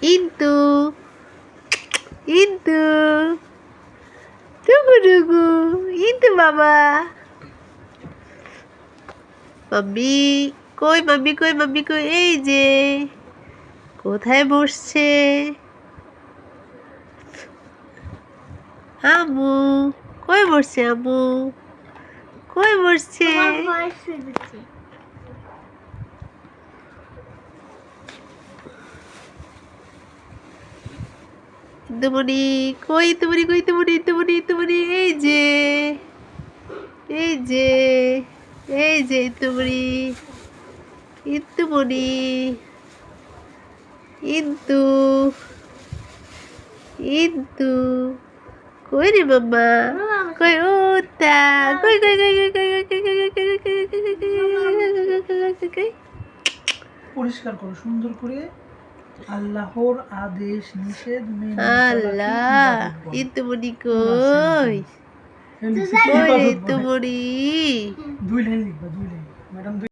ইন্তু ইন্তু টুকু টুকু ইন্তু বাবা। মাম্মি কই, মাম্মি কই, মাম্মি কই? এই যে কোথায় বসছে আমু? কই বসছে আমু? কই বসছে? ইন্দুমণি কই, ইন্দুমণি কই, ইন্দুমণি ইন্দুমণি ইন্দুমণি এই যে এই যে এই যে ইন্দুমণি ইন্দুমণি ইন্দু ইন্দু কই রে মাম্মা? কই ওটা? কই কই কই কই কই কই কই কই কই কই কই? পরিষ্কার করো সুন্দর করে। আল্লাহর আদেশ নিষেধ মেনে আল্লাহ ইন্দুমণি কই? কই রে ইন্দুমণি? 2 লাইন লিখবা, 2 লাইন ম্যাডাম।